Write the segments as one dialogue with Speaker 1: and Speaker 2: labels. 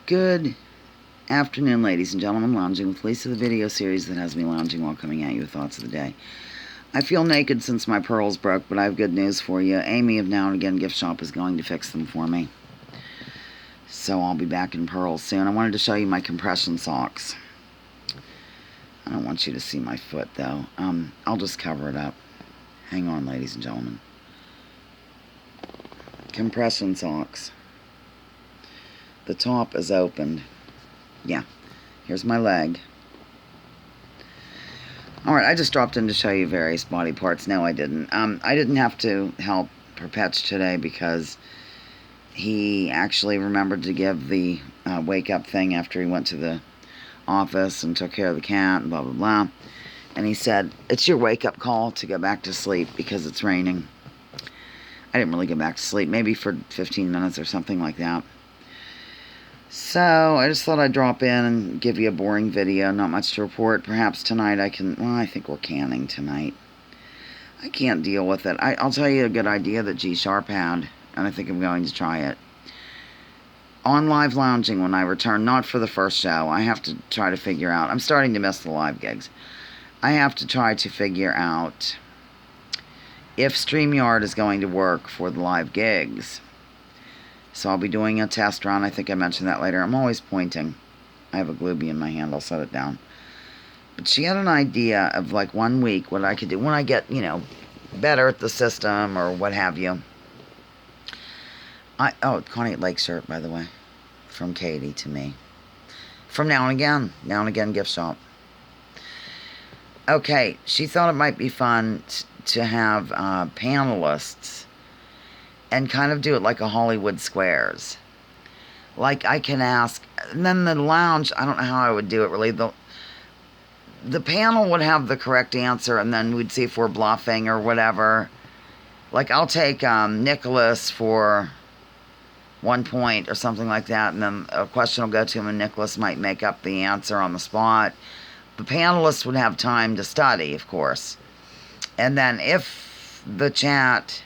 Speaker 1: Good afternoon, ladies and gentlemen. Lounging with Lisa, the video series that has me lounging while coming at you with thoughts of the day. I feel naked since my pearls broke, but I have good news for you. Amy of Now and Again Gift Shop is going to fix them for me. So I'll be back in pearls soon. I wanted to show you my compression socks. I don't want you to see my foot, though. I'll just cover it up. Hang on, ladies and gentlemen. Compression socks. The top is opened. Yeah, here's my leg. Alright, I just dropped in to show you various body parts. No, I didn't. I didn't have to help Perpetch today because he actually remembered to give the wake up thing after he went to the office and took care of the cat and blah, blah, blah. And he said, it's your wake up call to go back to sleep because it's raining. I didn't really go back to sleep, maybe for 15 minutes or something like that. So, I just thought I'd drop in and give you a boring video, not much to report. Perhaps tonight I can, well, I think we're canning tonight. I can't deal with it. I'll tell you a good idea that G Sharp had, and I think I'm going to try it. On live lounging when I return, not for the first show, I have to try to figure out, I'm starting to miss the live gigs. I have to try to figure out if StreamYard is going to work for the live gigs. So I'll be doing a test run. I think I mentioned that later. I'm always pointing. I have a Glooby in my hand. I'll set it down. But she had an idea of like 1 week what I could do when I get, you know, better at the system or what have you. Oh, Connie Lake shirt, by the way. From Katie to me. From Now and Again. Now and Again Gift Shop. Okay, she thought it might be fun to have panelists and kind of do it like a Hollywood Squares. Like I can ask, and then the lounge, I don't know how I would do it really. The panel would have the correct answer, and then we'd see if we're bluffing or whatever. Like I'll take Nicholas for 1 point or something like that, and then a question will go to him, and Nicholas might make up the answer on the spot. The panelists would have time to study, of course. And then if the chat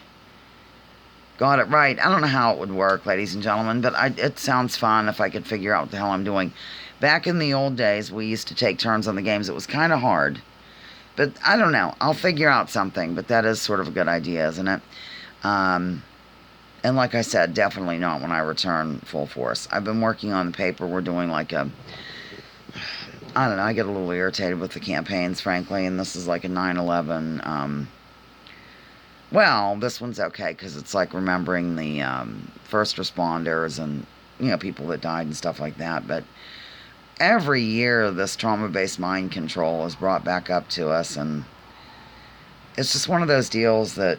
Speaker 1: got it right, I don't know how it would work, ladies and gentlemen, but it sounds fun if I could figure out what the hell I'm doing. Back in the old days, we used to take turns on the games. It was kind of hard. But I don't know. I'll figure out something, but that is sort of a good idea, isn't it? And like I said, definitely not when I return full force. I've been working on the paper. We're doing like a, I don't know, I get a little irritated with the campaigns, frankly, and this is like a 9/11. Well, this one's okay because it's like remembering the first responders and, you know, people that died and stuff like that. But every year this trauma-based mind control is brought back up to us, and it's just one of those deals that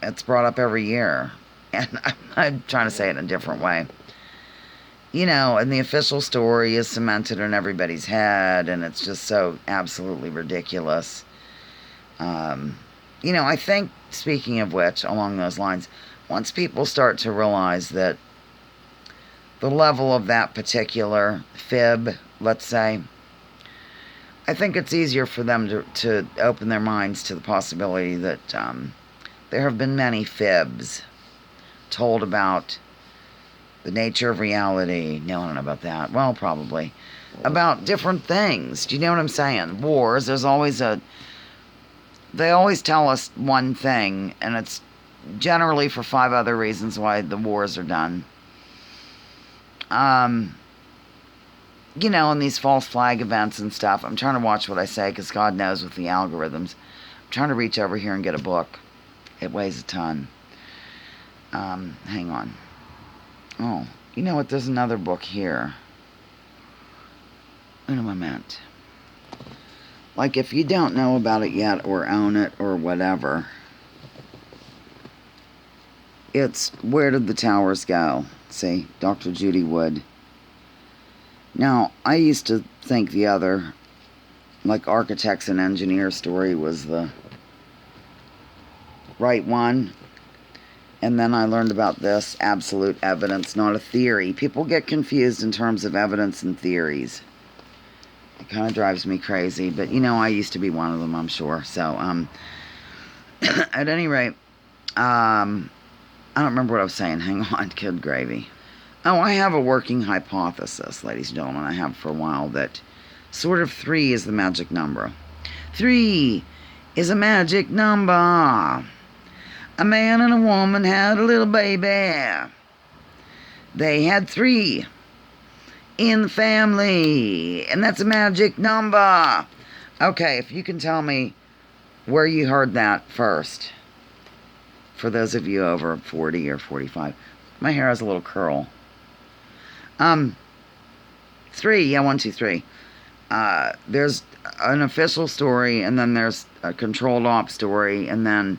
Speaker 1: it's brought up every year. And I'm trying to say it in a different way. You know, and the official story is cemented in everybody's head, and it's just so absolutely ridiculous. You know, I think, speaking of which, along those lines, once people start to realize that the level of that particular fib, let's say, I think it's easier for them to open their minds to the possibility that there have been many fibs told about the nature of reality. No, I don't know about that. Well, probably. About different things. Do you know what I'm saying? Wars, there's always they always tell us one thing, and it's generally for 5 other reasons why the wars are done. You know, and these false flag events and stuff. I'm trying to watch what I say, because God knows with the algorithms. I'm trying to reach over here and get a book. It weighs a ton. Hang on. Oh, you know what? There's another book here. Un moment. Like, if you don't know about it yet, or own it, or whatever, it's Where Did the Towers Go? See, Dr. Judy Wood. Now, I used to think the other, like, Architects and Engineers story was the right one. And then I learned about this, absolute evidence, not a theory. People get confused in terms of evidence and theories. It kind of drives me crazy, but you know, I used to be one of them, I'm sure. So, at any rate, I don't remember what I was saying. Hang on, good gravy. Oh, I have a working hypothesis, ladies and gentlemen. I have for a while that sort of 3 is the magic number. 3 is a magic number. A man and a woman had a little baby. They had 3 in the family, and that's a magic number. Okay, if you can tell me where you heard that first. For those of you over 40 or 45. My hair has a little curl. 3, yeah, 1, 2, 3. There's an official story, and then there's a controlled op story, and then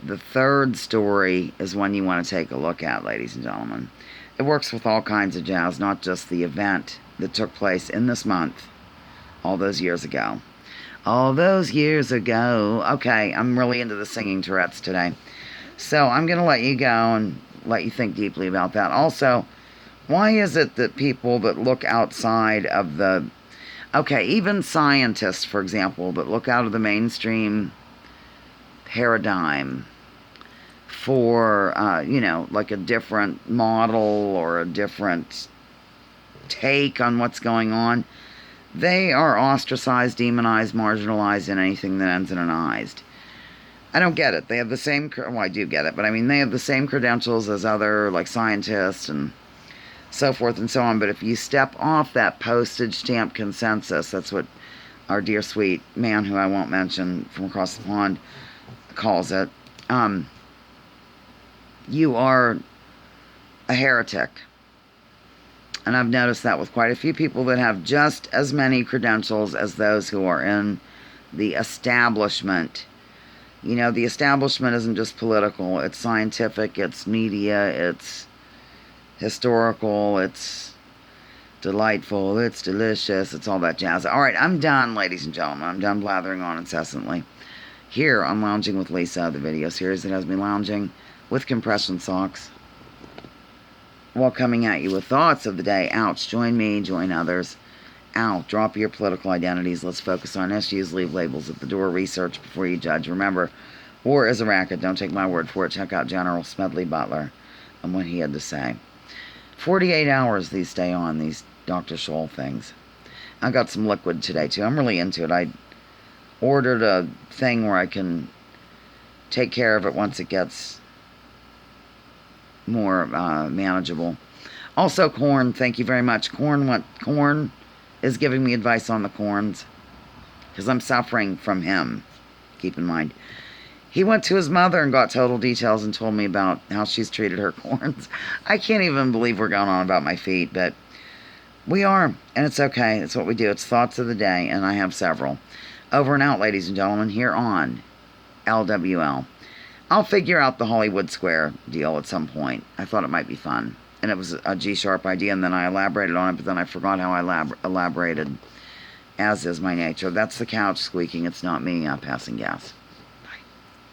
Speaker 1: the third story is one you want to take a look at, ladies and gentlemen. It works with all kinds of jazz, not just the event that took place in this month, all those years ago. All those years ago. Okay, I'm really into the singing Tourette's today. So I'm going to let you go and let you think deeply about that. Also, why is it that people that look outside of the... Okay, even scientists, for example, that look out of the mainstream paradigm for, like a different model or a different take on what's going on, they are ostracized, demonized, marginalized, and anything that ends in an "ized." I don't get it. They have the same, well, I do get it, but I mean, they have the same credentials as other, like, scientists and so forth and so on. But if you step off that postage stamp consensus, that's what our dear sweet man, who I won't mention, from across the pond, calls it, you are a heretic. And I've noticed that with quite a few people that have just as many credentials as those who are in the establishment. You know, the establishment isn't just political. It's scientific, it's media, it's historical, it's delightful, it's delicious, it's all that jazz. All right, I'm done, ladies and gentlemen. I'm done blathering on incessantly. Here on Lounging with Lisa, the video series that has me lounging with compression socks, while coming at you with thoughts of the day. Ouch. Join me, join others. Out. Drop your political identities. Let's focus on issues. Leave labels at the door. Research before you judge. Remember, war is a racket. Don't take my word for it. Check out General Smedley Butler and what he had to say. 48 hours these stay on, these Dr. Scholl things. I got some liquid today, too. I'm really into it. I ordered a thing where I can take care of it once it gets more manageable. Also, corn. Thank you very much. Corn is giving me advice on the corns, because I'm suffering from him. Keep in mind, he went to his mother and got total details and told me about how she's treated her corns. I can't even believe we're going on about my feet, but we are, and it's okay. It's what we do. It's thoughts of the day, and I have several. Over and out, ladies and gentlemen, here on LWL. I'll figure out the Hollywood Square deal at some point. I thought it might be fun. And it was a G-sharp idea, and then I elaborated on it, but then I forgot how I elaborated, as is my nature. That's the couch squeaking. It's not me passing gas.